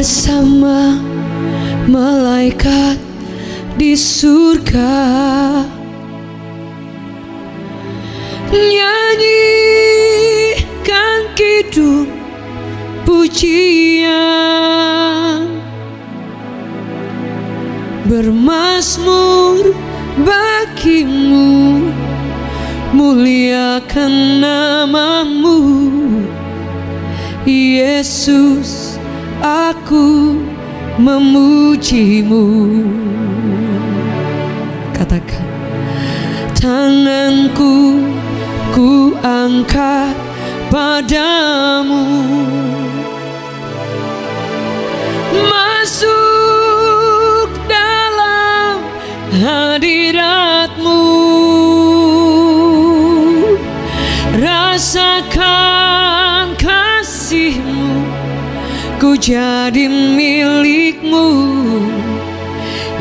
bersama malaikat di surga, nyanyikan kidung pujian, bermazmur bagimu, muliakan namamu, Yesus, aku memujimu. Katakan, tanganku ku angkat padamu, masuk dalam hadiratmu, rasakan kasihmu, ku jadi milikmu,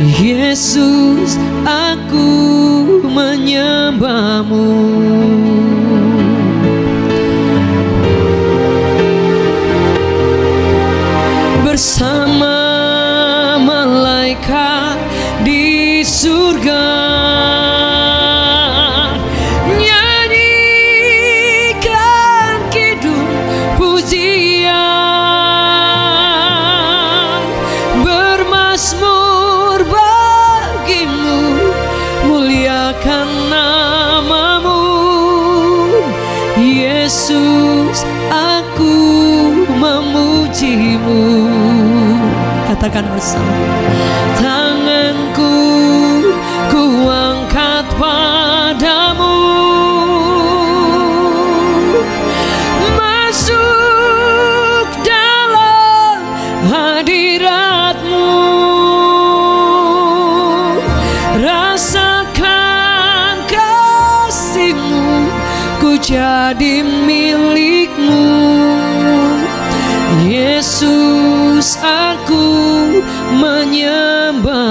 Yesus, aku menyembahmu. Bersama malaikat di surga, nyanyikan kidung pujian, bermazmur bagimu, muliakan namamu, Yesus, aku memujimu. Katakan bersama, tanganku ku angkat padamu, masuk dalam hadiratmu, rasakan kasihmu, ku jadi milikmu, Yesus, aku menyembah.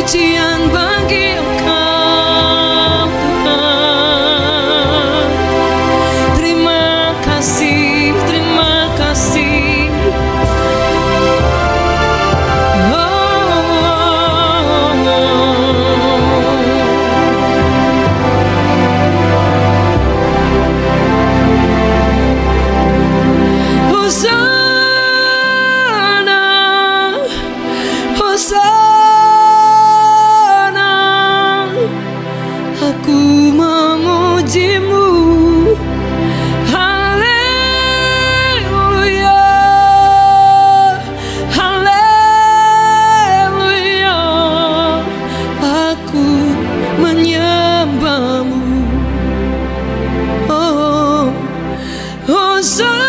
pujian bagi Engkau Tuhan. Terima kasih, terima kasih. Hosana, Hosana, aku memujimu. Haleluya, haleluya, aku menyembahmu. Oh, Hosana.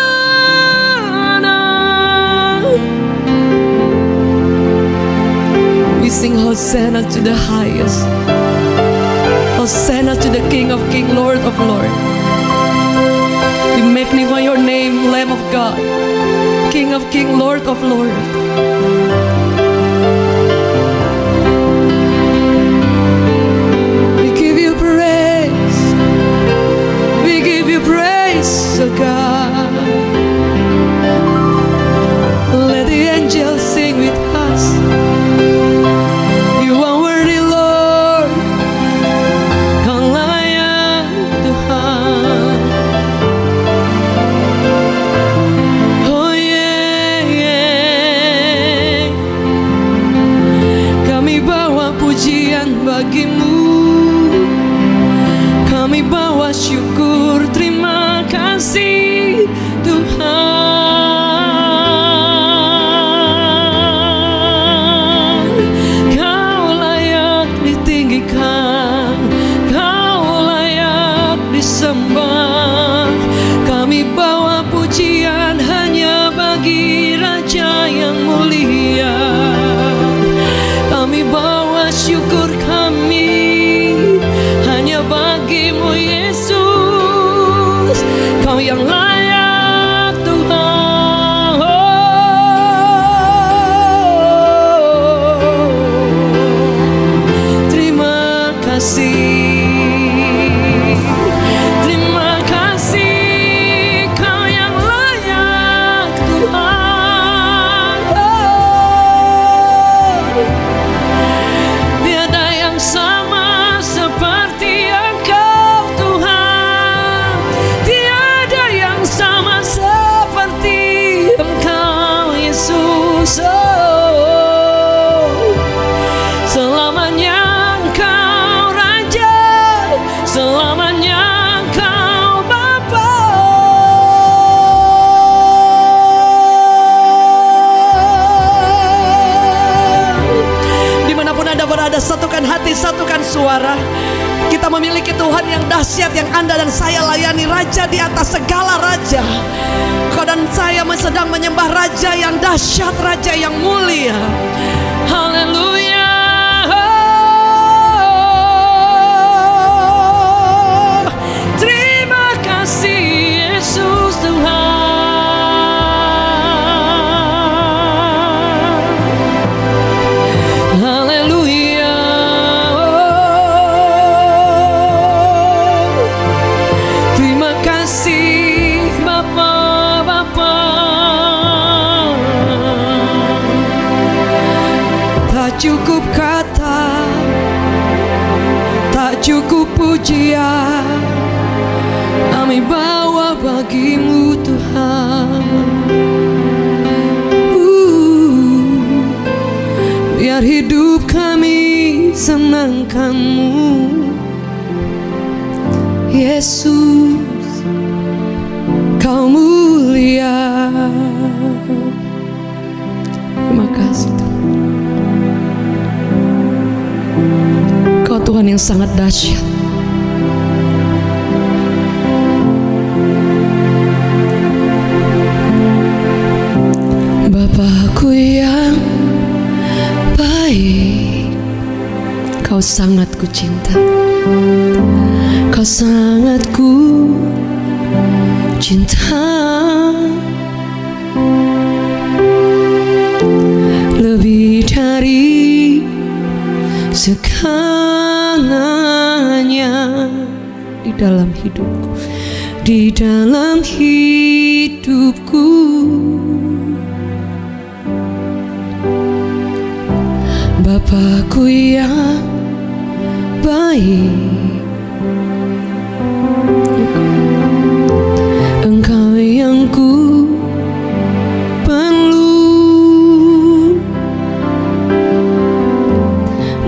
We sing Hosanna to the highest. Hosanna to the King of Kings, Lord of Lords. We magnify your name, Lamb of God, King of Kings, Lord of Lords. We give you praise. We give you praise, oh God. Let the angels sing with us. You are worthy, Lord. Kau layak Tuhan. Oh yeah, yeah. Kami bawa pujian bagimu. Kami bawa syukur, terima kasih Tuhan. Kau layak ditinggikan, Kau layak disembah. Kami bawa pujian hanya bagi Raja yang mulia. Kami bawa syukur kami hanya bagimu Yesus. Kau yang layak Tuhan. Terima kasih, terima kasih. Kau yang layak Tuhan. Tiada yang sama seperti Engkau Tuhan. Tiada yang sama seperti Engkau Yesus. Oh, selamanya Engkau Raja, selamanya Engkau Bapa. Dimanapun Anda berada, satukan hati, satukan suara. Kita memiliki Tuhan yang dahsyat, yang Anda dan saya layani, Raja di atas segala raja. Kau dan saya sedang menyembah Raja yang dahsyat, Raja yang mulia. Haleluya. Terima kasih Yesus Tuhan. Haleluya. Terima kasih Bapa. Tak cukup kata, tak cukup pujian, kami bawa bagimu Tuhan. Biar hidup kami senangkanmu Yesus, Kau mulia. Terima kasih Tuhan. Kau Tuhan yang sangat dahsyat. Bapakku yang baik, Kau sangat ku cinta. Kau sangat ku cinta. Lebih dari segalanya di dalam hidupku, di dalam hidupku. Bapakku yang baik, Engkau yang ku perlu,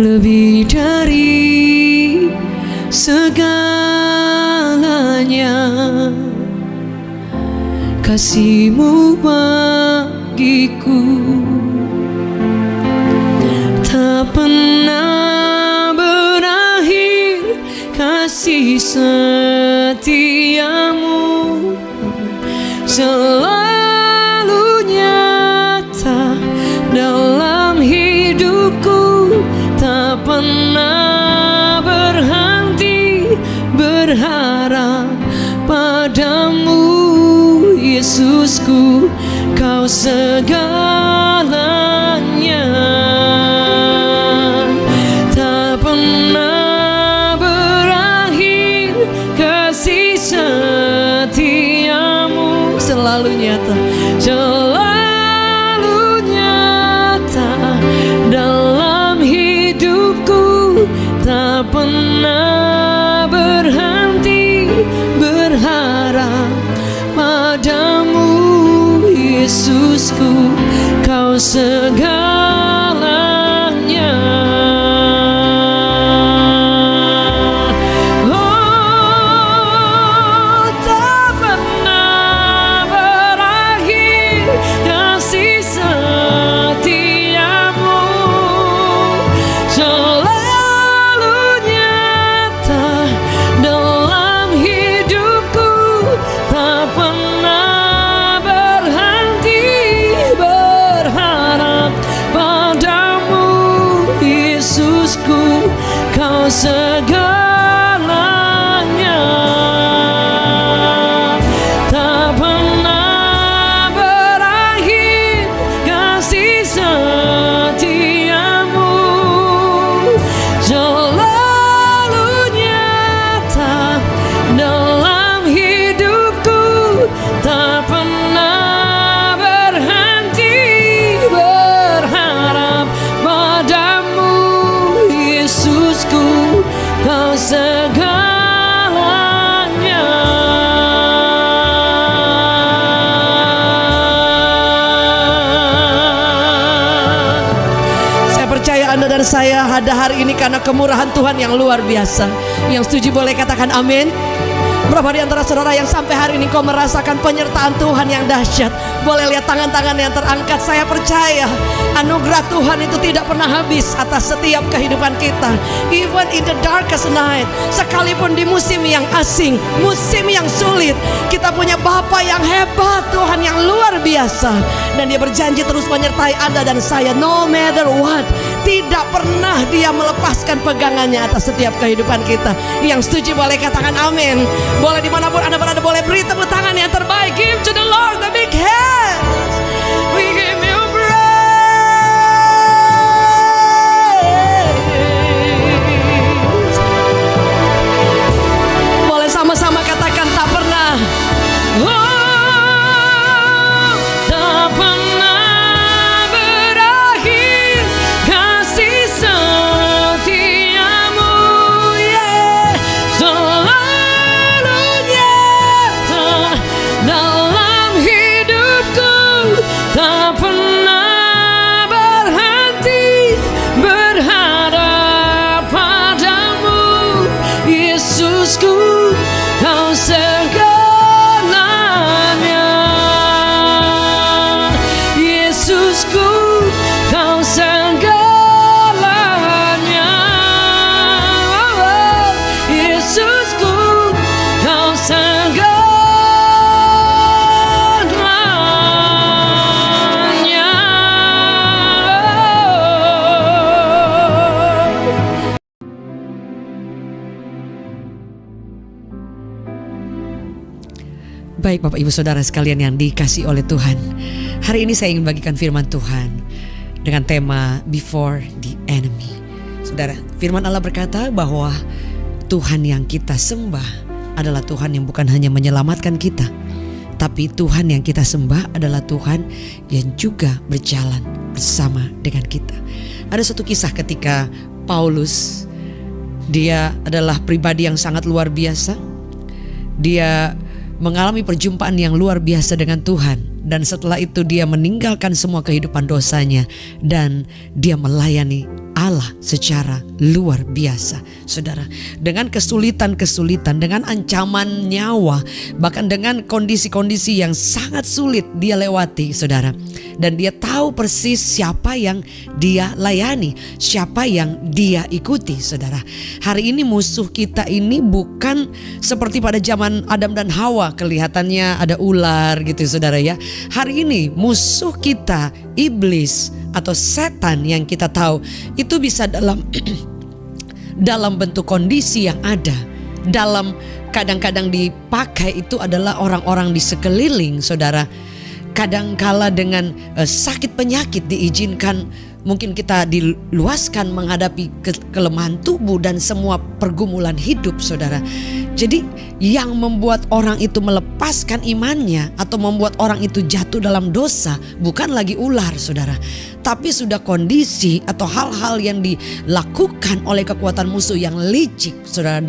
lebih dari segalanya. Kasih-Mu bagiku tak pernah berakhir, kasih setiamu selalu nyata dalam hidupku, tak pernah berhenti berharap padamu, Yesusku, Kau segalanya. Tak pernah berakhir kasih setiamu, selalu nyata, selalu nyata dalam hidupku, tak pernah berhenti berharap padamu, Yesusku, Kau segalanya. Oh, tak pernah berakhir kasih setiamu, selalu nyata dalam hidupku, tak pernah berhenti berharap padamu, Yesusku, Kau segalanya. Tak pernah berakhir kasih setiamu, selalu nyata dalam hidupku, tak pernah berhenti berharap padamu, Yesusku, Kau segalanya. Saya percaya Anda dan saya ada hari ini karena kemurahan Tuhan yang luar biasa. Yang setuju boleh katakan amin. Berapa di antara saudara yang sampai hari ini kau merasakan penyertaan Tuhan yang dahsyat? Boleh lihat tangan-tangan yang terangkat. Saya percaya anugerah Tuhan itu tidak pernah habis atas setiap kehidupan kita. Even in the darkest night, sekalipun di musim yang asing, musim yang sulit, kita punya Bapa yang hebat, Tuhan yang luar biasa. Dan Dia berjanji terus menyertai Anda dan saya no matter what. Tidak pernah Dia melepaskan pegangannya atas setiap kehidupan kita. Yang setuju boleh katakan amin. Boleh dimanapun Anda berada, boleh beri tepuk tangan yang terbaik. Give to the Lord the big hands. We give you praise. Boleh sama-sama katakan tak pernah. Oh, tak pernah berakhir kasih setiamu, yeah. Selalu nyata dalam hidupku, tak pernah berhenti berharap padamu, Yesusku, Kau segalanya. Yesusku, Kau segalanya. Yesusku, Kau segalanya. Baik Bapak Ibu Saudara sekalian yang dikasihi oleh Tuhan, hari ini saya ingin bagikan firman Tuhan dengan tema Before the Enemy. Saudara, firman Allah berkata bahwa Tuhan yang kita sembah adalah Tuhan yang bukan hanya menyelamatkan kita, tapi Tuhan yang kita sembah adalah Tuhan yang juga berjalan bersama dengan kita. Ada satu kisah ketika Paulus, dia adalah pribadi yang sangat luar biasa. Dia mengalami perjumpaan yang luar biasa dengan Tuhan, dan setelah itu dia meninggalkan semua kehidupan dosanya dan dia melayani Allah secara luar biasa. Saudara, dengan kesulitan-kesulitan, dengan ancaman nyawa, bahkan dengan kondisi-kondisi yang sangat sulit dia lewati, saudara. Dan dia tahu persis siapa yang dia layani, siapa yang dia ikuti, saudara. Hari ini musuh kita ini bukan seperti pada zaman Adam dan Hawa, kelihatannya ada ular gitu, saudara ya. Hari ini musuh kita, iblis atau setan yang kita tahu itu bisa dalam bentuk kondisi yang ada, dalam kadang-kadang dipakai itu adalah orang-orang di sekeliling, saudara. Kadangkala dengan sakit penyakit diizinkan, mungkin kita diluaskan menghadapi kelemahan tubuh dan semua pergumulan hidup, saudara. Jadi yang membuat orang itu melepaskan imannya atau membuat orang itu jatuh dalam dosa bukan lagi ular, saudara, tapi sudah kondisi atau hal-hal yang dilakukan oleh kekuatan musuh yang licik, saudara,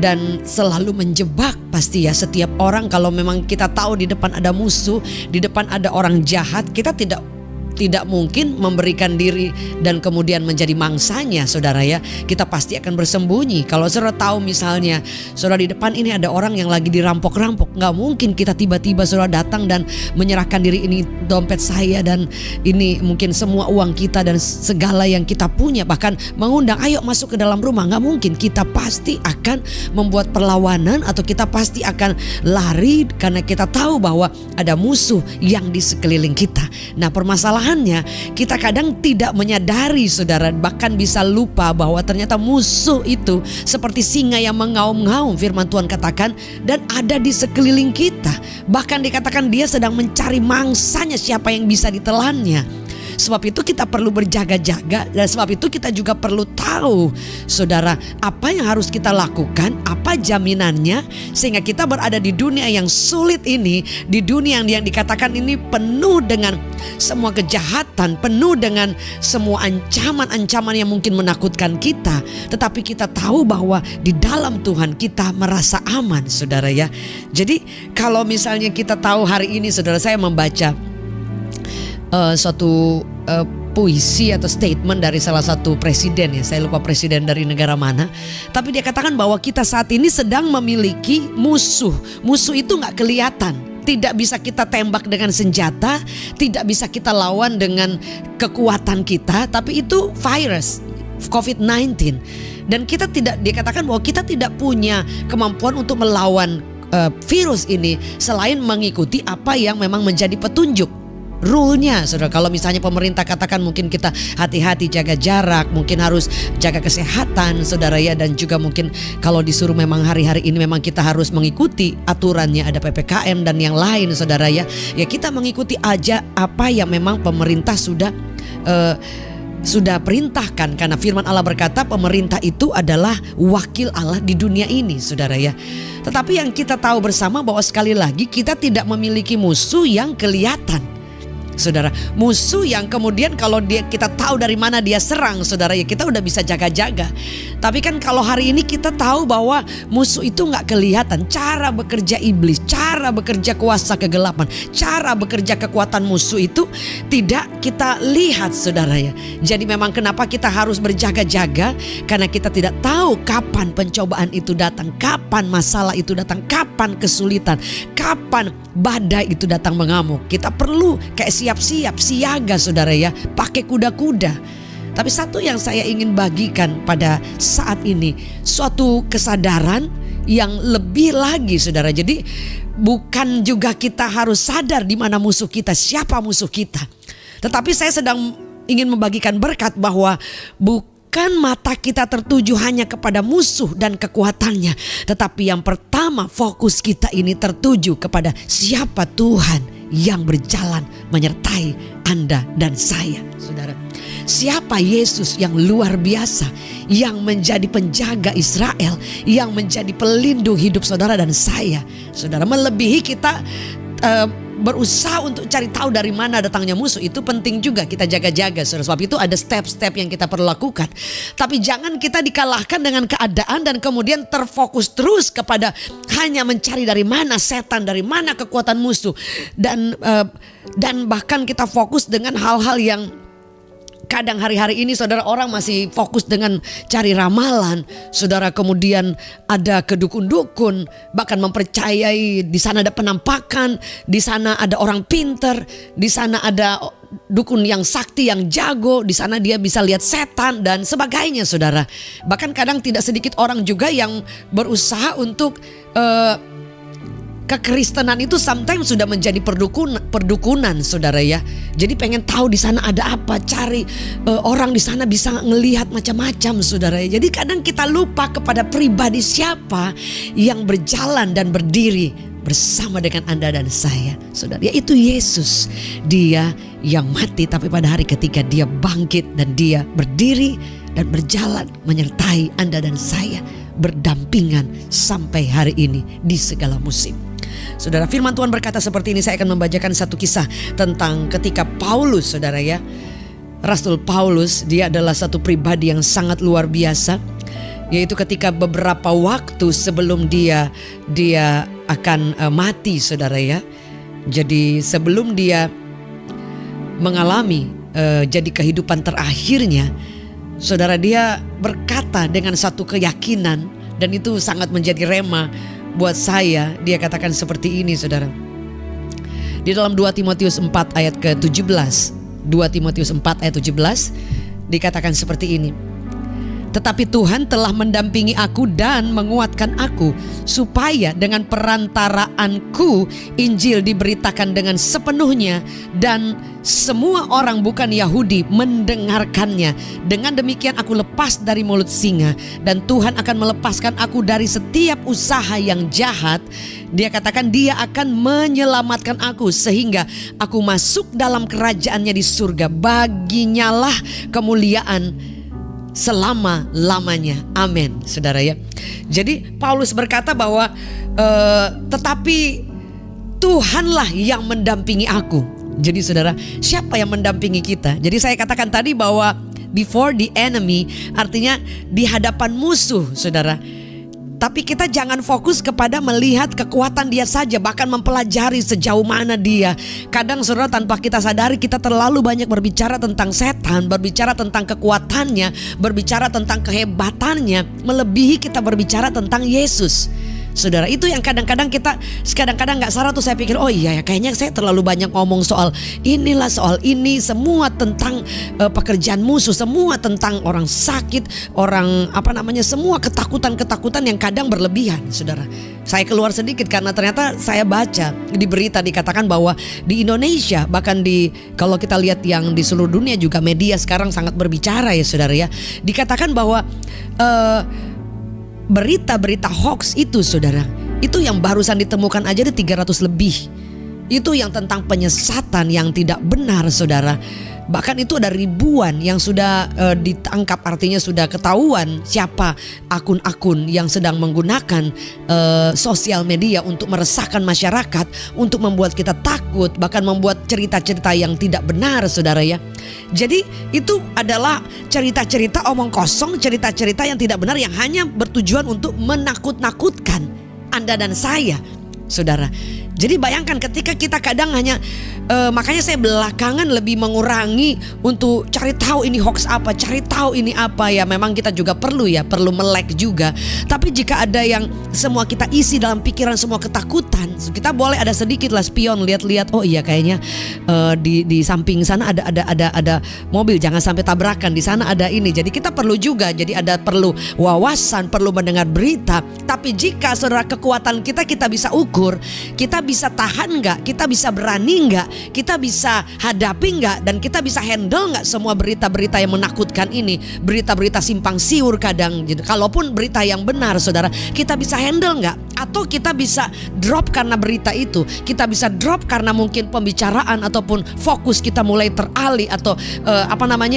dan selalu menjebak. Pasti ya, setiap orang kalau memang kita tahu di depan ada musuh, di depan ada orang jahat, kita tidak mungkin memberikan diri dan kemudian menjadi mangsanya, saudara ya. Kita pasti akan bersembunyi. Kalau saudara tahu misalnya, saudara di depan ini ada orang yang lagi dirampok-rampok, gak mungkin kita tiba-tiba saudara datang dan menyerahkan diri, ini dompet saya dan ini mungkin semua uang kita dan segala yang kita punya, bahkan mengundang ayo masuk ke dalam rumah. Gak mungkin, kita pasti akan membuat perlawanan atau kita pasti akan lari karena kita tahu bahwa ada musuh yang di sekeliling kita. Nah, permasalahannya kita kadang tidak menyadari, saudara, bahkan bisa lupa bahwa ternyata musuh itu seperti singa yang mengaum-ngaum, firman Tuhan katakan, dan ada di sekeliling kita. Bahkan dikatakan dia sedang mencari mangsanya, siapa yang bisa ditelannya. Sebab itu kita perlu berjaga-jaga, dan sebab itu kita juga perlu tahu, saudara, apa yang harus kita lakukan, apa jaminannya, sehingga kita berada di dunia yang sulit ini, di dunia yang dikatakan ini penuh dengan semua kejahatan, penuh dengan semua ancaman-ancaman yang mungkin menakutkan kita. Tetapi kita tahu bahwa di dalam Tuhan kita merasa aman, saudara ya. Jadi kalau misalnya kita tahu hari ini, saudara, saya membaca suatu puisi atau statement dari salah satu presiden ya, saya lupa presiden dari negara mana, tapi dia katakan bahwa kita saat ini sedang memiliki musuh. Musuh itu gak kelihatan, tidak bisa kita tembak dengan senjata, tidak bisa kita lawan dengan kekuatan kita, tapi itu virus COVID-19. Dan kita tidak, dikatakan bahwa kita tidak punya kemampuan untuk melawan virus ini selain mengikuti apa yang memang menjadi petunjuk, rule-nya, saudara. Kalau misalnya pemerintah katakan mungkin kita hati-hati, jaga jarak, mungkin harus jaga kesehatan, saudara ya. Dan juga mungkin kalau disuruh memang hari-hari ini memang kita harus mengikuti aturannya, ada PPKM dan yang lain, saudara ya. Ya kita mengikuti aja apa yang memang pemerintah sudah perintahkan. Karena firman Allah berkata pemerintah itu adalah wakil Allah di dunia ini, saudara ya. Tetapi yang kita tahu bersama bahwa sekali lagi kita tidak memiliki musuh yang kelihatan, saudara. Musuh yang kemudian kalau kita tahu dari mana dia serang, saudara ya, kita udah bisa jaga-jaga. Tapi kan kalau hari ini kita tahu bahwa musuh itu gak kelihatan. Cara bekerja iblis, cara bekerja kuasa kegelapan, cara bekerja kekuatan musuh itu tidak kita lihat, saudara ya. Jadi memang kenapa kita harus berjaga-jaga, karena kita tidak tahu kapan pencobaan itu datang, kapan masalah itu datang, kapan kesulitan, kapan badai itu datang mengamuk. Kita perlu kayak siap-siap, siaga, saudara ya, pakai kuda-kuda. Tapi satu yang saya ingin bagikan pada saat ini, suatu kesadaran yang lebih lagi, saudara. Jadi bukan juga kita harus sadar di mana musuh kita, siapa musuh kita. Tetapi saya sedang ingin membagikan berkat bahwa bukan mata kita tertuju hanya kepada musuh dan kekuatannya, tetapi yang pertama fokus kita ini tertuju kepada siapa Tuhan yang berjalan menyertai Anda dan saya, saudara. siapa Yesus yang luar biasa, yang menjadi penjaga Israel, yang menjadi pelindung hidup saudara dan saya. Saudara, melebihi kita berusaha untuk cari tahu dari mana datangnya musuh, itu penting juga kita jaga-jaga. Sebab itu ada step-step yang kita perlu lakukan. Tapi jangan kita dikalahkan dengan keadaan dan kemudian terfokus terus kepada hanya mencari dari mana setan, dari mana kekuatan musuh, dan bahkan kita fokus dengan hal-hal yang kadang hari-hari ini saudara, orang masih fokus dengan cari ramalan. Saudara, kemudian ada kedukun-dukun, bahkan mempercayai di sana ada penampakan, di sana ada orang pinter, di sana ada dukun yang sakti, yang jago, di sana dia bisa lihat setan dan sebagainya saudara. Bahkan kadang tidak sedikit orang juga yang berusaha untuk kekristenan itu sometimes sudah menjadi perdukunan saudara ya. Jadi pengen tahu di sana ada apa, cari orang di sana bisa ngelihat macam-macam saudara ya. Jadi kadang kita lupa kepada pribadi siapa yang berjalan dan berdiri bersama dengan Anda dan saya saudara, yaitu Yesus. Dia yang mati tapi pada hari ketiga dia bangkit dan dia berdiri dan berjalan menyertai Anda dan saya, berdampingan sampai hari ini di segala musim. Saudara, firman Tuhan berkata seperti ini. Saya akan membacakan satu kisah tentang ketika Paulus saudara ya. Rasul Paulus, dia adalah satu pribadi yang sangat luar biasa, yaitu ketika beberapa waktu sebelum dia akan mati saudara ya. Jadi sebelum dia mengalami jadi kehidupan terakhirnya, saudara, dia berkata dengan satu keyakinan, dan itu sangat menjadi rema buat saya. Dia katakan seperti ini saudara. Di dalam 2 Timotius 4 ayat ke-17. 2 Timotius 4 ayat 17 dikatakan seperti ini. Tetapi Tuhan telah mendampingi aku dan menguatkan aku, supaya dengan perantaraanku Injil diberitakan dengan sepenuhnya, dan semua orang bukan Yahudi mendengarkannya. Dengan demikian aku lepas dari mulut singa, dan Tuhan akan melepaskan aku dari setiap usaha yang jahat. Dia katakan dia akan menyelamatkan aku, sehingga aku masuk dalam kerajaannya di surga. Baginya lah kemuliaan selama-lamanya. Amin saudara ya. Jadi Paulus berkata bahwa tetapi Tuhanlah yang mendampingi aku. Jadi saudara, siapa yang mendampingi kita? Jadi saya katakan tadi bahwa before the enemy, artinya di hadapan musuh saudara. Tapi kita jangan fokus kepada melihat kekuatan dia saja, bahkan mempelajari sejauh mana dia. Kadang saudara, tanpa kita sadari kita terlalu banyak berbicara tentang setan, berbicara tentang kekuatannya, berbicara tentang kehebatannya, melebihi kita berbicara tentang Yesus. Saudara, itu yang kadang-kadang gak sadar tuh. Saya pikir, oh iya ya, kayaknya saya terlalu banyak ngomong soal inilah, soal ini, semua tentang pekerjaan musuh, semua tentang orang sakit, orang semua ketakutan yang kadang berlebihan. Saudara, saya keluar sedikit karena ternyata saya baca di berita dikatakan bahwa di Indonesia, bahkan kalau kita lihat yang di seluruh dunia juga, media sekarang sangat berbicara ya saudara ya, dikatakan bahwa berita-berita hoax itu saudara, itu yang barusan ditemukan aja ada 300 lebih. Itu yang tentang penyesatan yang tidak benar saudara. Bahkan itu ada ribuan yang sudah ditangkap, artinya sudah ketahuan siapa akun-akun yang sedang menggunakan sosial media untuk meresahkan masyarakat, untuk membuat kita takut, bahkan membuat cerita-cerita yang tidak benar saudara ya. Jadi itu adalah cerita-cerita omong kosong, cerita-cerita yang tidak benar, yang hanya bertujuan untuk menakut-nakutkan Anda dan saya saudara. Jadi bayangkan ketika kita kadang hanya makanya saya belakangan lebih mengurangi untuk cari tahu ini hoax apa, cari tahu ini apa ya. Memang kita juga perlu melek juga. Tapi jika ada yang semua kita isi dalam pikiran semua ketakutan, kita boleh ada sedikit lah spion, lihat-lihat, oh iya kayaknya di samping sana ada mobil, jangan sampai tabrakan, di sana ada ini. Jadi kita perlu juga, jadi perlu wawasan, perlu mendengar berita. Tapi jika saudara kekuatan kita bisa ukur, kita bisa tahan gak? Kita bisa berani gak? Kita bisa hadapi gak? Dan kita bisa handle gak semua berita-berita yang menakutkan ini? Berita-berita simpang siur kadang. Kalaupun berita yang benar saudara, kita bisa handle gak? Atau kita bisa drop karena berita itu. Kita bisa drop karena mungkin pembicaraan ataupun fokus kita mulai teralih, atau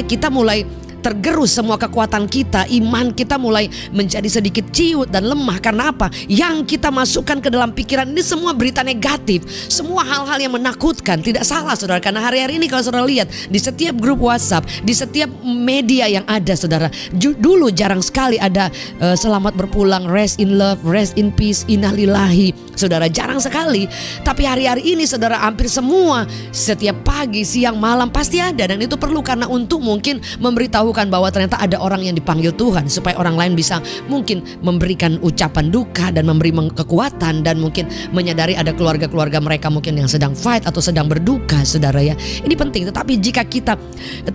kita mulai tergerus semua kekuatan kita, iman kita mulai menjadi sedikit ciut dan lemah. Karena apa? Yang kita masukkan ke dalam pikiran ini semua berita negatif, semua hal-hal yang menakutkan. Tidak salah saudara, karena hari-hari ini kalau saudara lihat di setiap grup WhatsApp, di setiap media yang ada saudara, dulu jarang sekali ada selamat berpulang, rest in love, rest in peace, innalillahi. Saudara, jarang sekali. Tapi hari-hari ini saudara, hampir semua, setiap pagi, siang, malam pasti ada. Dan itu perlu karena untuk mungkin memberitahukan bahwa ternyata ada orang yang dipanggil Tuhan, supaya orang lain bisa mungkin memberikan ucapan duka dan memberi kekuatan, dan mungkin menyadari ada keluarga-keluarga mereka mungkin yang sedang fight atau sedang berduka saudara ya. Ini penting. Tetapi jika kita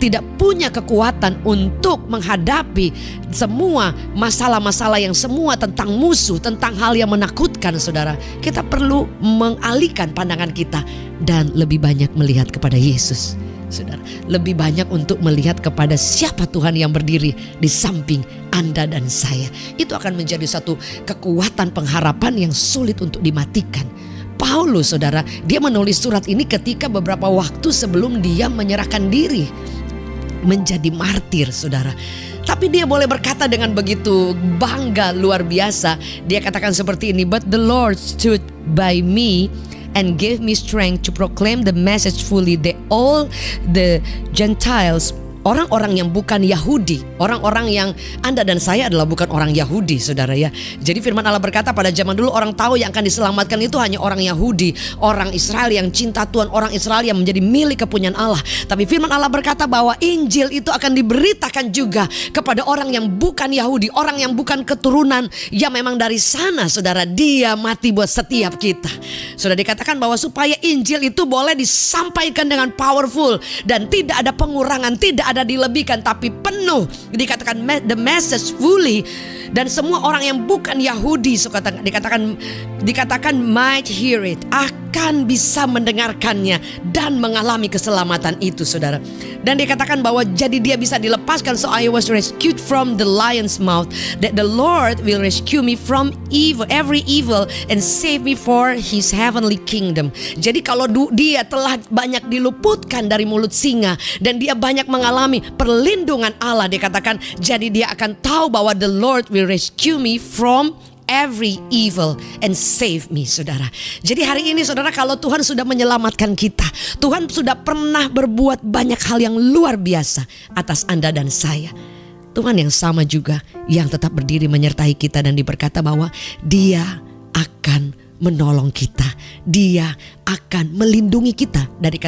tidak punya kekuatan untuk menghadapi semua masalah-masalah yang semua tentang musuh, tentang hal yang menakutkan saudara, kita perlu mengalihkan pandangan kita dan lebih banyak melihat kepada Yesus. Saudara, lebih banyak untuk melihat kepada siapa Tuhan yang berdiri di samping Anda dan saya. Itu akan menjadi satu kekuatan pengharapan yang sulit untuk dimatikan. Paulus saudara, dia menulis surat ini ketika beberapa waktu sebelum dia menyerahkan diri menjadi martir saudara. Tapi dia boleh berkata dengan begitu bangga luar biasa. Dia katakan seperti ini, "But the Lord stood by me and gave me strength to proclaim the message fully, that all the Gentiles," orang-orang yang bukan Yahudi, orang-orang yang Anda dan saya adalah bukan orang Yahudi saudara ya. Jadi firman Allah berkata pada zaman dulu orang tahu yang akan diselamatkan itu hanya orang Yahudi, orang Israel yang cinta Tuhan, orang Israel yang menjadi milik kepunyaan Allah. Tapi firman Allah berkata bahwa Injil itu akan diberitakan juga kepada orang yang bukan Yahudi, orang yang bukan keturunan yang memang dari sana saudara. Dia mati buat setiap kita. Sudah dikatakan bahwa supaya Injil itu boleh disampaikan dengan powerful dan tidak ada pengurangan, tidak ada dilebihkan, tapi penuh. Dikatakan the message fully, dan semua orang yang bukan Yahudi dikatakan might hear it, akan bisa mendengarkannya dan mengalami keselamatan itu saudara. Dan dikatakan bahwa jadi dia bisa dilepaskan. So I was rescued from the lion's mouth, that the Lord will rescue me from evil, every evil, and save me for his heavenly kingdom. Jadi kalau dia telah banyak diluputkan dari mulut singa dan dia banyak mengalami perlindungan Allah, dikatakan jadi dia akan tahu bahwa the Lord will rescue me from every evil and save me saudara. Jadi hari ini saudara, kalau Tuhan sudah menyelamatkan kita, Tuhan sudah pernah berbuat banyak hal yang luar biasa atas Anda dan saya. Tuhan yang sama juga yang tetap berdiri menyertai kita dan berkata bahwa Dia akan menolong kita, Dia akan melindungi kita dari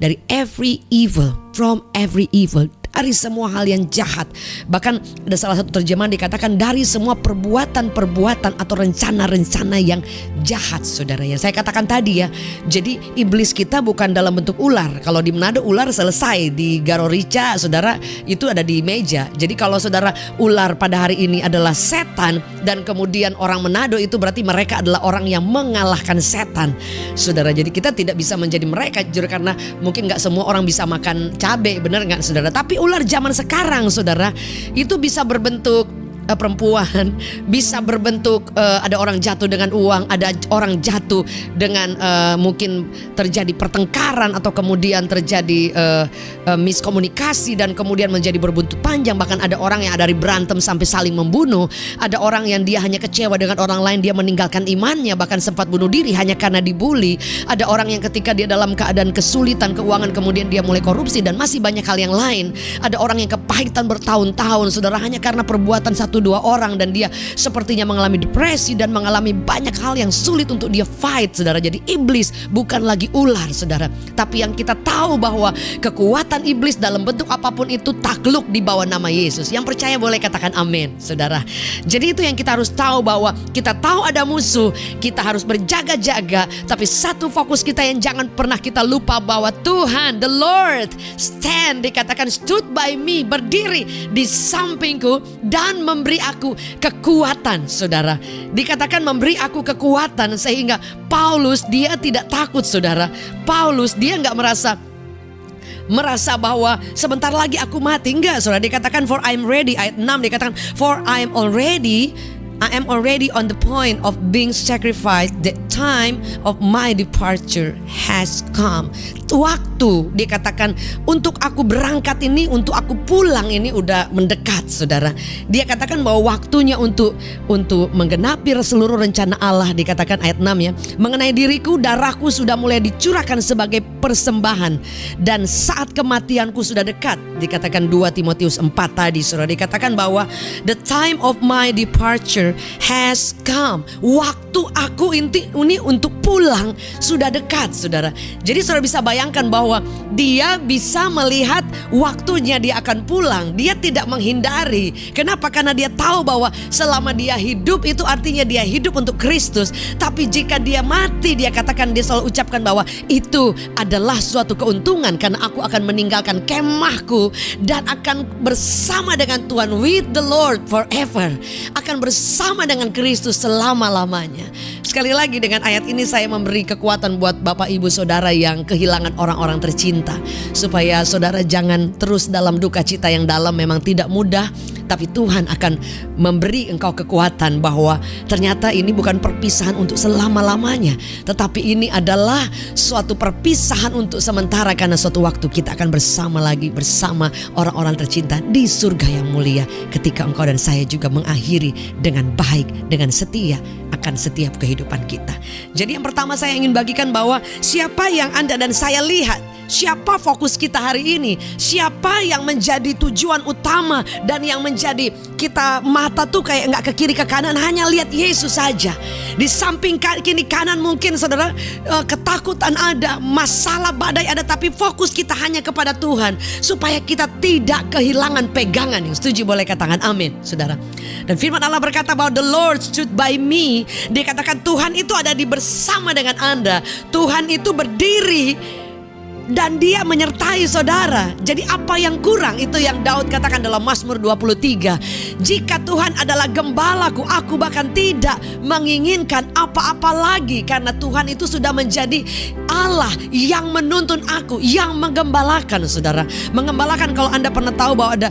dari every evil, from every evil, dari semua hal yang jahat. Bahkan ada salah satu terjemahan dikatakan dari semua perbuatan-perbuatan atau rencana-rencana yang jahat saudara ya. Saya katakan tadi ya, jadi iblis kita bukan dalam bentuk ular. Kalau di Manado ular selesai, di Garorica saudara itu ada di meja. Jadi kalau saudara ular pada hari ini adalah setan, dan kemudian orang Manado itu berarti mereka adalah orang yang mengalahkan setan saudara. Jadi kita tidak bisa menjadi mereka justru karena mungkin gak semua orang bisa makan cabai, benar gak saudara? Tapi ular zaman sekarang saudara itu bisa berbentuk perempuan, bisa berbentuk ada orang jatuh dengan uang, ada orang jatuh dengan mungkin terjadi pertengkaran atau kemudian terjadi miskomunikasi dan kemudian menjadi berbuntut panjang. Bahkan ada orang yang dari berantem sampai saling membunuh. Ada orang yang dia hanya kecewa dengan orang lain, dia meninggalkan imannya, bahkan sempat bunuh diri hanya karena dibully. Ada orang yang ketika dia dalam keadaan kesulitan keuangan kemudian dia mulai korupsi, dan masih banyak hal yang lain. Ada orang yang kepahitan bertahun-tahun saudara hanya karena perbuatan 1-2 orang, dan dia sepertinya mengalami depresi dan mengalami banyak hal yang sulit untuk dia fight saudara. Jadi iblis bukan lagi ular saudara, tapi yang kita tahu bahwa kekuatan iblis dalam bentuk apapun itu takluk di bawah nama Yesus. Yang percaya boleh katakan amin saudara. Jadi itu yang kita harus tahu, bahwa kita tahu ada musuh, kita harus berjaga-jaga, tapi satu fokus kita yang jangan pernah kita lupa bahwa Tuhan, the Lord stand, dikatakan stood by me, berdiri di sampingku dan memberi aku kekuatan saudara. Dikatakan memberi aku kekuatan, sehingga Paulus dia tidak takut saudara. Paulus dia gak merasa bahwa sebentar lagi aku mati. Enggak saudara, dikatakan for I'm ready. Ayat 6 dikatakan for I'm already I am already on the point of being sacrificed. The time of my departure has come. Waktu, dia katakan, untuk aku berangkat ini, untuk aku pulang ini udah mendekat, saudara. Dia katakan bahwa waktunya untuk menggenapi seluruh rencana Allah. Dikatakan ayat 6 ya, mengenai diriku, darahku sudah mulai dicurahkan sebagai persembahan, dan saat kematianku sudah dekat. Dikatakan 2 Timotius 4 tadi, saudara. Dikatakan bahwa the time of my departure has come. Waktu aku ini untuk pulang sudah dekat, saudara. Jadi saudara bisa bayangkan bahwa dia bisa melihat waktunya dia akan pulang. Dia tidak menghindari. Kenapa? Karena dia tahu bahwa selama dia hidup itu artinya dia hidup untuk Kristus. Tapi jika dia mati, dia katakan, dia selalu ucapkan bahwa itu adalah suatu keuntungan, karena aku akan meninggalkan kemahku dan akan bersama dengan Tuhan, with the Lord forever. Akan bersama dengan Kristus selama-lamanya. Sekali lagi, dengan ayat ini saya memberi kekuatan buat Bapak Ibu Saudara yang kehilangan orang-orang tercinta, supaya saudara jangan terus dalam duka cita yang dalam. Memang tidak mudah, tapi Tuhan akan memberi engkau kekuatan bahwa ternyata ini bukan perpisahan untuk selama-lamanya, tetapi ini adalah suatu perpisahan untuk sementara, karena suatu waktu kita akan bersama lagi, bersama orang-orang tercinta di surga yang mulia, ketika engkau dan saya juga mengakhiri dengan baik, dengan setia akan setiap kehidupan kita. Jadi yang pertama saya ingin bagikan bahwa siapa yang Anda dan saya lihat, siapa fokus kita hari ini, siapa yang menjadi tujuan utama, dan yang menjadi kita mata tuh kayak nggak ke kiri ke kanan, hanya lihat Yesus saja. Di samping kiri kanan mungkin saudara ketakutan ada, masalah badai ada, tapi fokus kita hanya kepada Tuhan, supaya kita tidak kehilangan pegangan. Yang setuju boleh katakan amin, saudara. Dan firman Allah berkata bahwa the Lord stood by me. Dia katakan Tuhan itu ada di bersama dengan Anda. Tuhan itu berdiri dan dia menyertai saudara. Jadi apa yang kurang? Itu yang Daud katakan dalam Mazmur 23. Jika Tuhan adalah gembalaku, aku bahkan tidak menginginkan apa-apa lagi, karena Tuhan itu sudah menjadi Allah yang menuntun aku, yang menggembalakan, saudara. Menggembalakan, kalau Anda pernah tahu bahwa ada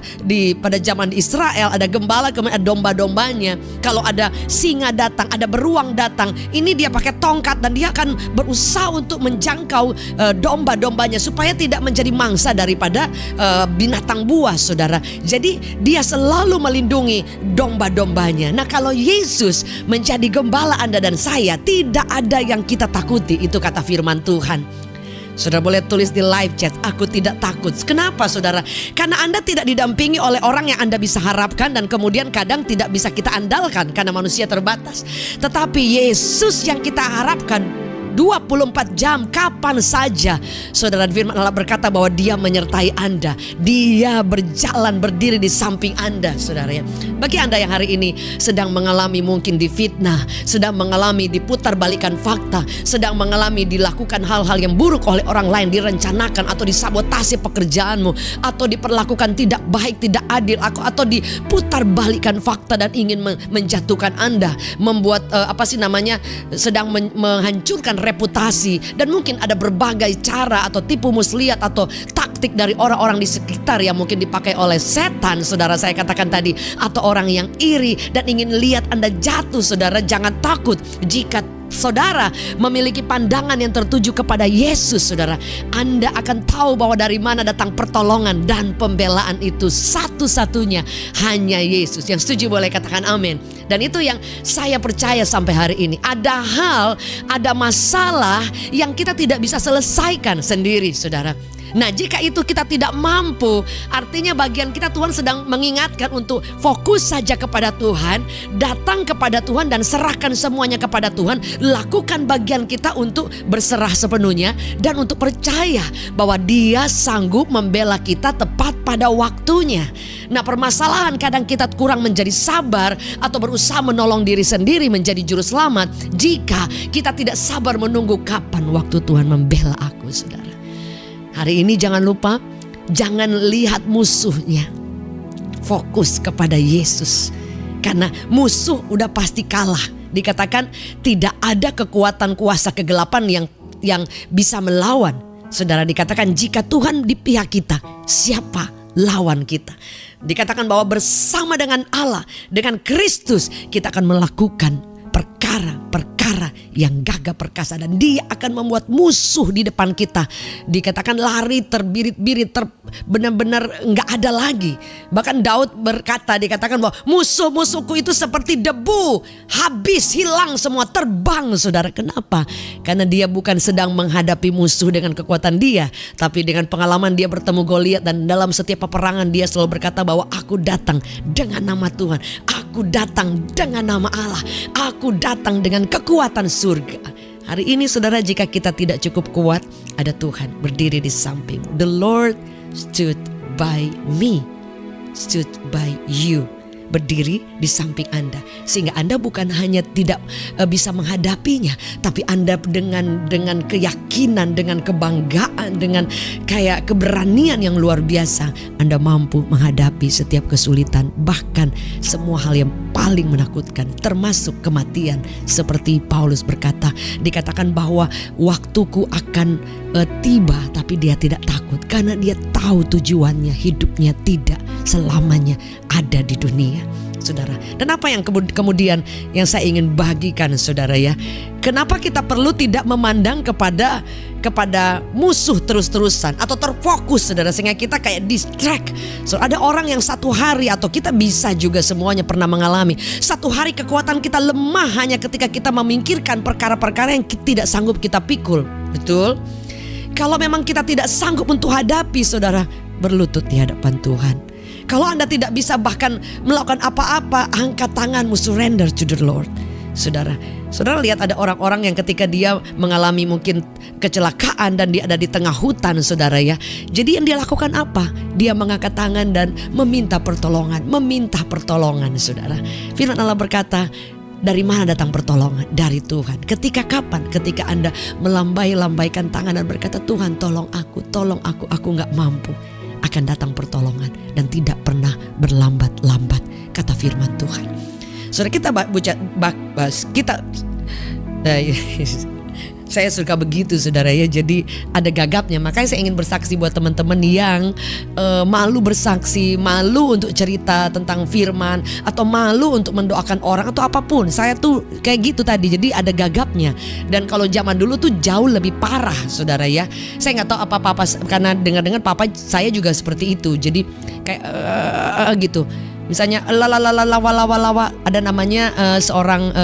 pada zaman di Israel ada gembala, kemudian ada domba-dombanya. Kalau ada singa datang, ada beruang datang, ini dia pakai tongkat dan dia akan berusaha untuk menjangkau domba-dombanya supaya tidak menjadi mangsa daripada binatang buas, saudara. Jadi dia selalu melindungi domba-dombanya. Nah, kalau Yesus menjadi gembala Anda dan saya, tidak ada yang kita takuti. Itu kata firman Tuhan. Saudara boleh tulis di live chat, aku tidak takut. Kenapa, saudara? Karena Anda tidak didampingi oleh orang yang Anda bisa harapkan, dan kemudian kadang tidak bisa kita andalkan karena manusia terbatas. Tetapi Yesus yang kita harapkan 24 jam, kapan saja. Saudara, firman Allah berkata bahwa dia menyertai Anda. Dia berjalan berdiri di samping Anda, saudara ya. Bagi Anda yang hari ini sedang mengalami mungkin difitnah, sedang mengalami diputarbalikkan fakta, sedang mengalami dilakukan hal-hal yang buruk oleh orang lain, direncanakan atau disabotasi pekerjaanmu, atau diperlakukan tidak baik, tidak adil, atau diputarbalikkan fakta dan ingin menjatuhkan Anda, membuat sedang menghancurkan reputasi, dan mungkin ada berbagai cara atau tipu muslihat atau taktik dari orang-orang di sekitar yang mungkin dipakai oleh setan, saudara. Saya katakan tadi, atau orang yang iri dan ingin lihat Anda jatuh, saudara. Jangan takut. Jika saudara memiliki pandangan yang tertuju kepada Yesus, saudara, Anda akan tahu bahwa dari mana datang pertolongan dan pembelaan itu. Satu-satunya hanya Yesus. Yang setuju boleh katakan amin. Dan itu yang saya percaya sampai hari ini. Ada hal, ada masalah yang kita tidak bisa selesaikan sendiri, saudara. Nah, jika itu kita tidak mampu, artinya bagian kita Tuhan sedang mengingatkan untuk fokus saja kepada Tuhan, datang kepada Tuhan dan serahkan semuanya kepada Tuhan. Lakukan bagian kita untuk berserah sepenuhnya dan untuk percaya bahwa Dia sanggup membela kita tepat pada waktunya. Nah, permasalahan kadang kita kurang menjadi sabar atau berusaha menolong diri sendiri menjadi juru selamat jika kita tidak sabar menunggu kapan waktu Tuhan membela aku, saudara. Hari ini jangan lupa, jangan lihat musuhnya. Fokus kepada Yesus. Karena musuh udah pasti kalah. Dikatakan tidak ada kekuatan kuasa kegelapan yang bisa melawan. Saudara, dikatakan jika Tuhan di pihak kita, siapa lawan kita. Dikatakan bahwa bersama dengan Allah, dengan Kristus, kita akan melakukan perkara-perkara yang gagah perkasa, dan Dia akan membuat musuh di depan kita. Dikatakan lari terbirit-birit, benar-benar nggak ada lagi. Bahkan Daud berkata, dikatakan bahwa musuh-musuhku itu seperti debu, habis, hilang semua, terbang. Saudara, kenapa? Karena dia bukan sedang menghadapi musuh dengan kekuatan dia, tapi dengan pengalaman dia bertemu Goliat, dan dalam setiap peperangan dia selalu berkata bahwa aku datang dengan nama Tuhan, aku datang dengan nama Allah, aku datang dengan kekuatan surga. Hari ini saudara, jika kita tidak cukup kuat, ada Tuhan berdiri di samping. The Lord stood by me, stood by you, berdiri di samping Anda, sehingga Anda bukan hanya tidak bisa menghadapinya, tapi Anda dengan keyakinan, dengan kebanggaan, dengan kayak keberanian yang luar biasa, Anda mampu menghadapi setiap kesulitan, bahkan semua hal yang paling menakutkan, termasuk kematian. Seperti Paulus berkata, dikatakan bahwa waktuku akan tiba, tapi dia tidak takut karena dia tahu tujuannya, hidupnya tidak selamanya ada di dunia, saudara. Dan apa yang kemudian yang saya ingin bagikan, saudara, ya, kenapa kita perlu tidak memandang kepada musuh terus-terusan atau terfokus, saudara, sehingga kita kayak distract. So, ada orang yang satu hari, atau kita bisa juga semuanya pernah mengalami, satu hari kekuatan kita lemah hanya ketika kita memikirkan perkara-perkara yang tidak sanggup kita pikul. Betul? Kalau memang kita tidak sanggup untuk hadapi, saudara, berlutut di hadapan Tuhan. Kalau Anda tidak bisa bahkan melakukan apa-apa, angkat tanganmu, surrender to the Lord. Saudara lihat ada orang-orang yang ketika dia mengalami mungkin kecelakaan dan dia ada di tengah hutan, saudara, ya. Jadi yang dia lakukan apa? Dia mengangkat tangan dan meminta pertolongan, saudara. Firman Allah berkata, dari mana datang pertolongan? Dari Tuhan. Ketika kapan? Ketika Anda melambai-lambaikan tangan dan berkata, Tuhan tolong aku gak mampu. Akan datang pertolongan dan tidak pernah berlambat-lambat, kata firman Tuhan. Saudara, saya suka begitu, saudara, ya. Jadi ada gagapnya. Makanya saya ingin bersaksi buat teman-teman yang malu bersaksi, malu untuk cerita tentang firman, atau malu untuk mendoakan orang atau apapun. Saya tuh kayak gitu tadi. Jadi ada gagapnya. Dan kalau zaman dulu tuh jauh lebih parah, saudara, ya. Saya nggak tahu apa-apa karena dengar-dengar papa saya juga seperti itu. Jadi kayak gitu. Misalnya lawa ada namanya seorang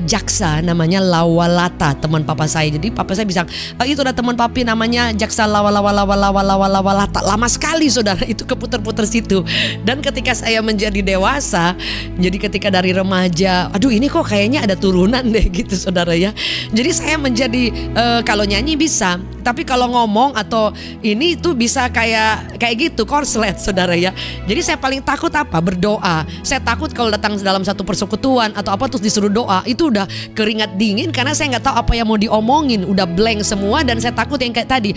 jaksa namanya Lawalata, teman papa saya. Jadi papa saya bilang, itu ada teman papi namanya jaksa Lawalata. Lama sekali, saudara, itu keputar-putar situ. Dan ketika saya menjadi dewasa, jadi ketika dari remaja, aduh ini kok kayaknya ada turunan deh gitu, saudara, ya. Jadi saya menjadi kalau nyanyi bisa, tapi kalau ngomong atau ini tuh bisa kayak gitu, korslet, saudara, ya. Jadi saya paling takut apa? Berdoa. Saya takut kalau datang dalam satu persekutuan atau apa terus disuruh doa, itu udah keringat dingin karena saya nggak tahu apa yang mau diomongin, udah blank semua, dan saya takut yang kayak tadi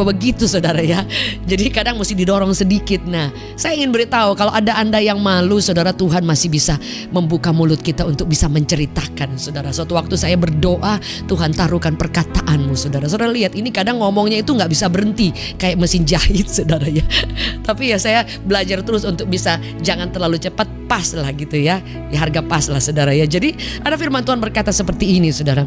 begitu, saudara, ya. Jadi kadang mesti didorong sedikit. Nah, saya ingin beritahu, kalau ada Anda yang malu, saudara, Tuhan masih bisa membuka mulut kita untuk bisa menceritakan, saudara. Suatu waktu saya berdoa, Tuhan taruhkan perkataanmu, saudara. Saudara lihat, ini kadang ngomongnya itu nggak bisa berhenti kayak mesin jahit, saudara, ya. Tapi ya saya belajar terus untuk bisa jangan terlalu cepat, pas lah gitu, ya. Harga pas lah, saudara, ya. Jadi ada firman Tuhan berkata seperti ini, saudara.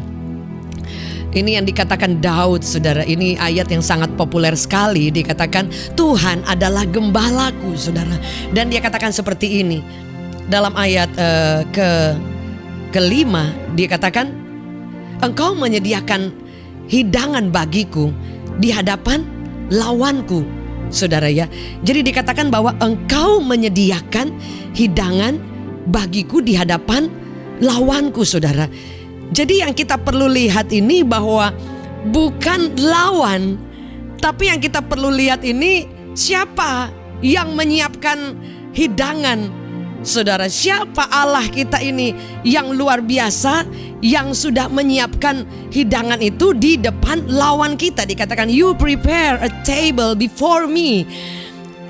Ini yang dikatakan Daud, saudara. Ini ayat yang sangat populer sekali. Dikatakan Tuhan adalah gembalaku, saudara. Dan dia katakan seperti ini dalam ayat kelima. Dia katakan, Engkau menyediakan hidangan bagiku di hadapan lawanku, saudara, ya. Jadi dikatakan bahwa Engkau menyediakan hidangan bagiku di hadapan lawanku, saudara. Jadi yang kita perlu lihat ini bahwa bukan lawan, tapi yang kita perlu lihat ini siapa yang menyiapkan hidangan, saudara. Siapa Allah kita ini yang luar biasa, yang sudah menyiapkan hidangan itu di depan lawan kita. Dikatakan, you prepare a table before me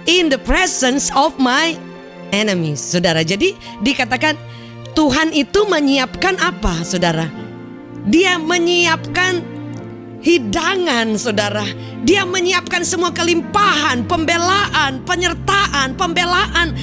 in the presence of my enemies, saudara. Jadi dikatakan Tuhan itu menyiapkan apa, saudara? Dia menyiapkan hidangan, saudara. Dia menyiapkan semua kelimpahan, pembelaan, penyertaan, pembelaan.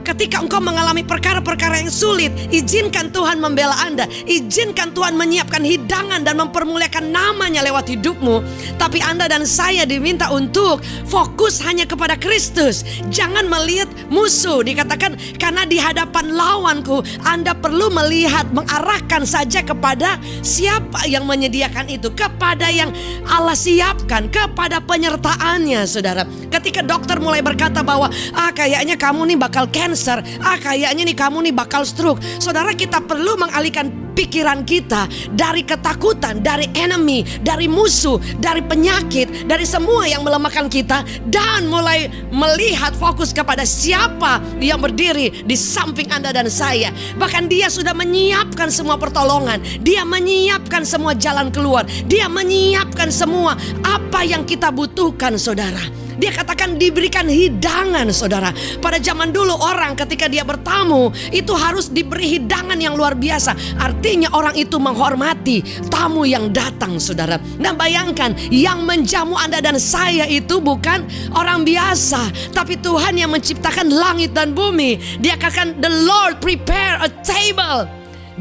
Ketika engkau mengalami perkara-perkara yang sulit, izinkan Tuhan membela Anda. Izinkan Tuhan menyiapkan hidangan dan mempermuliakan namanya lewat hidupmu. Tapi Anda dan saya diminta untuk fokus hanya kepada Kristus. Jangan melihat musuh. Dikatakan karena di hadapan lawanku, Anda perlu melihat, mengarahkan saja kepada siapa yang menyediakan itu, kepada yang Allah siapkan, kepada penyertaannya, saudara. Ketika dokter mulai berkata bahwa kayaknya kamu nih bakal cancer, kayaknya nih kamu nih bakal stroke, saudara, kita perlu mengalihkan pikiran kita dari ketakutan, dari enemy, dari musuh, dari penyakit, dari semua yang melemahkan kita, dan mulai melihat fokus kepada siapa yang berdiri di samping Anda dan saya. Bahkan Dia sudah menyiapkan semua pertolongan, Dia menyiapkan semua jalan keluar, Dia menyiapkan semua apa yang kita butuhkan, saudara. Dia katakan diberikan hidangan, saudara. Pada zaman dulu orang ketika dia bertamu itu harus diberi hidangan yang luar biasa. Artinya orang itu menghormati tamu yang datang, saudara. Nah, bayangkan yang menjamu Anda dan saya itu bukan orang biasa, tapi Tuhan yang menciptakan langit dan bumi. Dia katakan the Lord prepare a table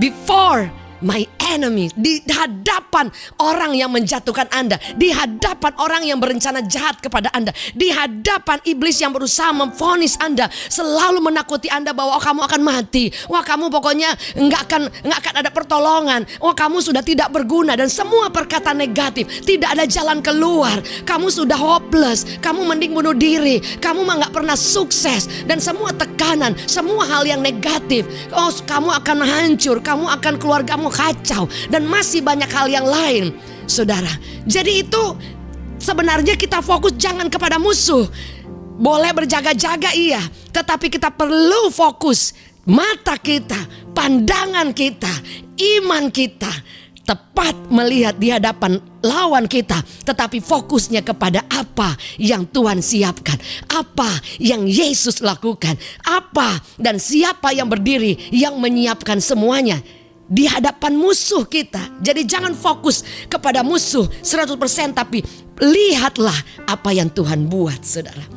before my enemy. Di hadapan orang yang menjatuhkan Anda, di hadapan orang yang berencana jahat kepada Anda, di hadapan iblis yang berusaha memvonis Anda, selalu menakuti Anda bahwa kamu akan mati, kamu pokoknya nggak akan ada pertolongan, kamu sudah tidak berguna, dan semua perkataan negatif, tidak ada jalan keluar, kamu sudah hopeless, kamu mending bunuh diri, kamu mah nggak pernah sukses, dan semua tekanan, semua hal yang negatif. Kamu akan hancur, kamu akan keluargamu kacau, dan masih banyak hal yang lain, saudara. Jadi itu sebenarnya kita fokus jangan kepada musuh. Boleh berjaga-jaga iya, tetapi kita perlu fokus mata kita, pandangan kita, iman kita tepat melihat di hadapan lawan kita, tetapi fokusnya kepada apa yang Tuhan siapkan, apa yang Yesus lakukan, apa dan siapa yang berdiri yang menyiapkan semuanya di hadapan musuh kita. Jadi jangan fokus kepada musuh 100%, tapi lihatlah apa yang Tuhan buat, saudara.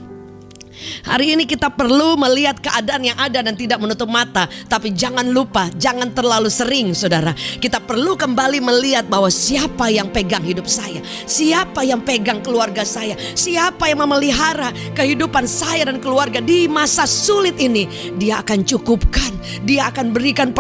Hari ini kita perlu melihat keadaan yang ada dan tidak menutup mata. Tapi jangan lupa, jangan terlalu sering, saudara. Kita perlu kembali melihat bahwa siapa yang pegang hidup saya, siapa yang pegang keluarga saya, siapa yang memelihara kehidupan saya dan keluarga di masa sulit ini. Dia akan cukupkan, Dia akan berikan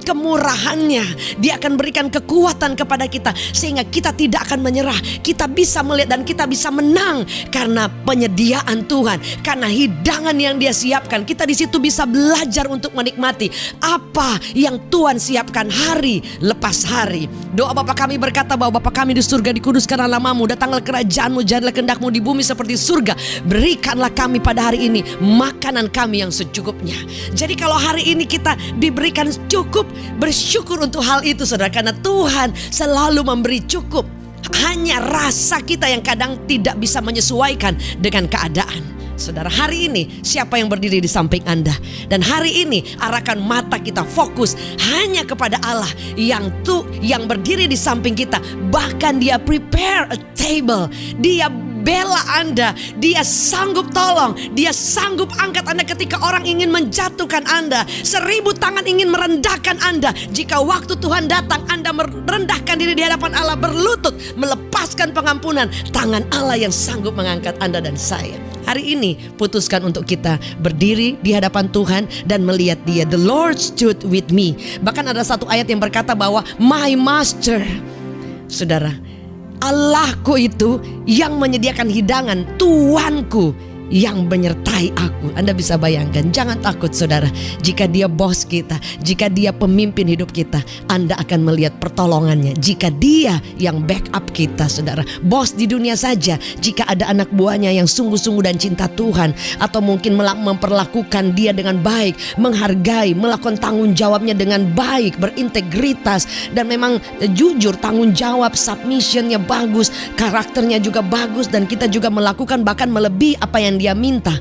kemurahannya, Dia akan berikan kekuatan kepada kita sehingga kita tidak akan menyerah. Kita bisa melihat dan kita bisa menang karena penyediaan Tuhan, karena hidangan yang Dia siapkan. Kita di situ bisa belajar untuk menikmati apa yang Tuhan siapkan hari lepas hari. Doa Bapa kami berkata bahwa Bapa kami di surga, dikuduskanlah namamu, datanglah kerajaan-Mu, jadilah kehendak-Mu di bumi seperti surga. Berikanlah kami pada hari ini makanan kami yang secukupnya. Jadi kalau hari ini kita diberikan cukup, bersyukur untuk hal itu, saudara, karena Tuhan selalu memberi cukup. Hanya rasa kita yang kadang tidak bisa menyesuaikan dengan keadaan. Saudara, hari ini siapa yang berdiri di samping Anda? Dan hari ini arahkan mata kita fokus hanya kepada Allah yang berdiri di samping kita. Bahkan Dia prepare a table, Dia bela Anda, Dia sanggup tolong, Dia sanggup angkat Anda ketika orang ingin menjatuhkan Anda. 1000 tangan ingin merendahkan Anda. Jika waktu Tuhan datang, Anda merendahkan diri di hadapan Allah, berlutut, melepaskan pengampunan, tangan Allah yang sanggup mengangkat Anda dan saya. Hari ini putuskan untuk kita berdiri di hadapan Tuhan dan melihat Dia. The Lord stood with me. Bahkan ada satu ayat yang berkata bahwa my master, saudara, Allahku itu yang menyediakan hidangan, Tuanku yang menyertai aku. Anda bisa bayangkan, jangan takut, saudara. Jika Dia bos kita, jika Dia pemimpin hidup kita, Anda akan melihat pertolongannya. Jika Dia yang backup kita, saudara. Bos di dunia saja, jika ada anak buahnya yang sungguh-sungguh dan cinta Tuhan, atau mungkin memperlakukan dia dengan baik, menghargai, melakukan tanggung jawabnya dengan baik, berintegritas, dan memang jujur, tanggung jawab, submissionnya bagus, karakternya juga bagus, dan kita juga melakukan bahkan melebihi apa yang dia minta.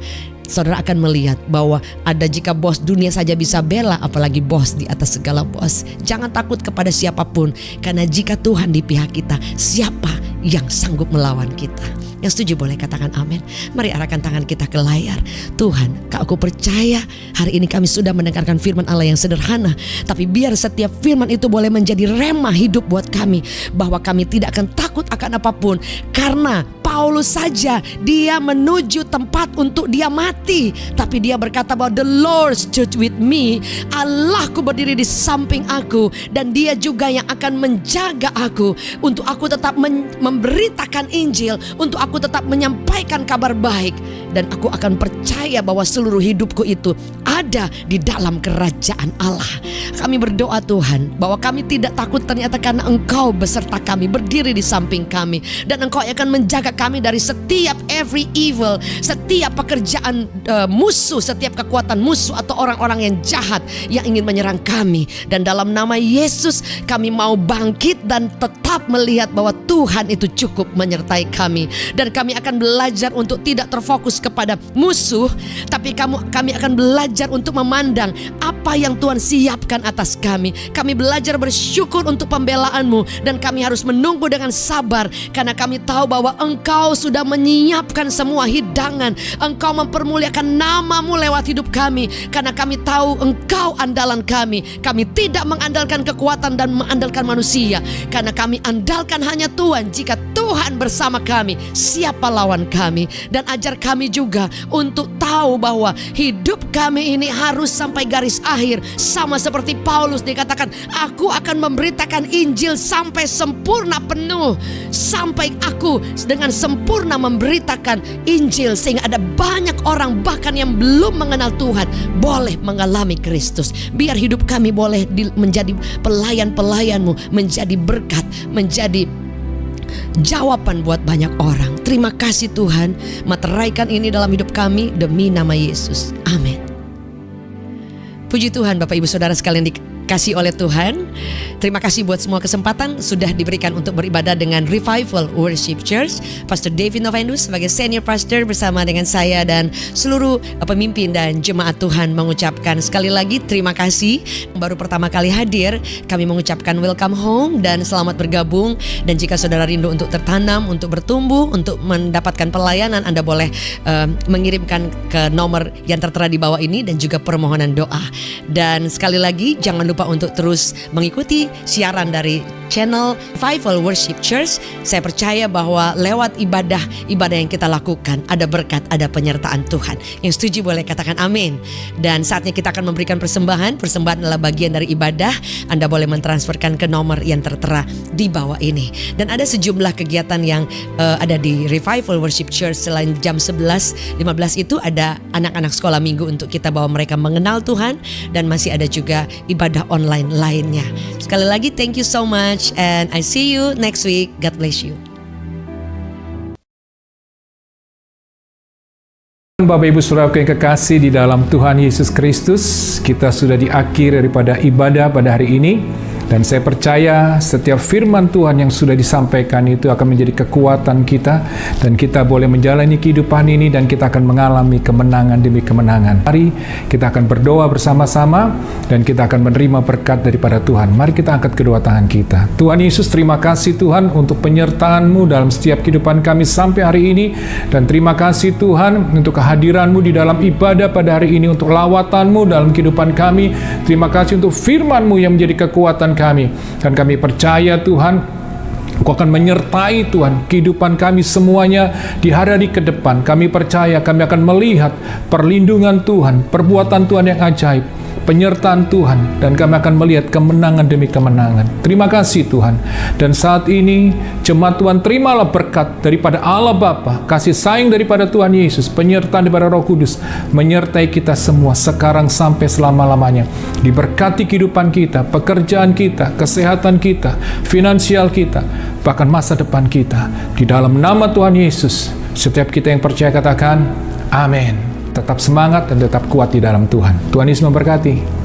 saudara akan melihat bahwa ada jika bos dunia saja bisa bela, apalagi bos di atas segala bos. Jangan takut kepada siapapun, karena jika Tuhan di pihak kita, siapa yang sanggup melawan kita? Yang setuju boleh katakan amin. Mari arahkan tangan kita ke layar. Tuhan, aku percaya hari ini kami sudah mendengarkan firman Allah yang sederhana, tapi biar setiap firman itu boleh menjadi rema hidup buat kami, bahwa kami tidak akan takut akan apapun. Karena Paulus saja dia menuju tempat untuk dia mati, tapi dia berkata bahwa the Lord stood with me. Allahku berdiri di samping aku, dan dia juga yang akan menjaga aku untuk aku tetap memberitakan Injil, untuk aku tetap menyampaikan kabar baik. Dan aku akan percaya bahwa seluruh hidupku itu ada di dalam kerajaan Allah. Kami berdoa Tuhan, bahwa kami tidak takut ternyata karena Engkau beserta kami, berdiri di samping kami, dan Engkau akan menjaga kami dari setiap every evil, setiap pekerjaan musuh, setiap kekuatan musuh atau orang-orang yang jahat yang ingin menyerang kami. Dan dalam nama Yesus kami mau bangkit dan tetap melihat bahwa Tuhan itu cukup menyertai kami. Dan kami akan belajar untuk tidak terfokus kepada musuh, tapi kami akan belajar untuk memandang apa yang Tuhan siapkan atas kami. Kami belajar bersyukur untuk pembelaan-Mu, dan kami harus menunggu dengan sabar, karena kami tahu bahwa Engkau sudah menyiapkan semua hidangan. Engkau mempermuliakan nama-Mu lewat hidup kami, karena kami tahu Engkau andalan kami. Kami tidak mengandalkan kekuatan dan mengandalkan manusia, karena kami andalkan hanya Tuhan. Jika Tuhan bersama kami, siapa lawan kami? Dan ajar kami juga untuk tahu bahwa hidup kami ini harus sampai garis akhir. Sama seperti Paulus dikatakan, aku akan memberitakan Injil sampai sempurna penuh, sampai aku dengan sempurna memberitakan Injil, sehingga ada banyak orang bahkan yang belum mengenal Tuhan boleh mengalami Kristus. Biar hidup kami boleh menjadi pelayan-pelayan-Mu, menjadi berkat, menjadi jawaban buat banyak orang. Terima kasih Tuhan, materaikan ini dalam hidup kami demi nama Yesus. Amin. Puji Tuhan Bapak Ibu Saudara sekalian dikasih oleh Tuhan. Terima kasih buat semua kesempatan sudah diberikan untuk beribadah dengan Revival Worship Church. Pastor David Novendus sebagai senior pastor bersama dengan saya dan seluruh pemimpin dan jemaat Tuhan mengucapkan sekali lagi terima kasih. Baru pertama kali hadir, kami mengucapkan welcome home dan selamat bergabung. Dan jika saudara rindu untuk tertanam, untuk bertumbuh, untuk mendapatkan pelayanan, Anda boleh mengirimkan ke nomor yang tertera di bawah ini dan juga permohonan doa. Dan sekali lagi jangan lupa untuk terus mengikuti siaran dari channel Revival Worship Church. Saya percaya bahwa lewat ibadah yang kita lakukan ada berkat, ada penyertaan Tuhan. Yang setuju boleh katakan amin. Dan saatnya kita akan memberikan persembahan. Persembahan adalah bagian dari ibadah. Anda boleh mentransferkan ke nomor yang tertera di bawah ini. Dan ada sejumlah kegiatan yang ada di Revival Worship Church. Selain jam 11.15 itu ada anak-anak sekolah minggu untuk kita bawa mereka mengenal Tuhan. Dan masih ada juga ibadah online lainnya. Sekali lagi thank you so much, and I see you next week. God bless you. Bapak Ibu Saudaraku yang kekasih di dalam Tuhan Yesus Kristus, kita sudah di akhir daripada ibadah pada hari ini. Dan saya percaya setiap firman Tuhan yang sudah disampaikan itu akan menjadi kekuatan kita, dan kita boleh menjalani kehidupan ini dan kita akan mengalami kemenangan demi kemenangan. Mari kita akan berdoa bersama-sama dan kita akan menerima berkat daripada Tuhan. Mari kita angkat kedua tangan kita. Tuhan Yesus, terima kasih Tuhan untuk penyertaan-Mu dalam setiap kehidupan kami sampai hari ini. Dan terima kasih Tuhan untuk kehadiran-Mu di dalam ibadah pada hari ini, untuk lawatan-Mu dalam kehidupan kami. Terima kasih untuk firman-Mu yang menjadi kekuatan kami. Dan kami percaya Tuhan, Engkau akan menyertai Tuhan kehidupan kami semuanya di hari ke depan. Kami percaya kami akan melihat perlindungan Tuhan, perbuatan Tuhan yang ajaib, penyertaan Tuhan, dan kami akan melihat kemenangan demi kemenangan. Terima kasih Tuhan. Dan saat ini jemaat Tuhan, terimalah berkat daripada Allah Bapa, kasih sayang daripada Tuhan Yesus, penyertaan daripada Roh Kudus menyertai kita semua sekarang sampai selama-lamanya. Diberkati kehidupan kita, pekerjaan kita, kesehatan kita, finansial kita, bahkan masa depan kita. Di dalam nama Tuhan Yesus, setiap kita yang percaya katakan amin. Tetap semangat dan tetap kuat di dalam Tuhan. Tuhan Yesus memberkati.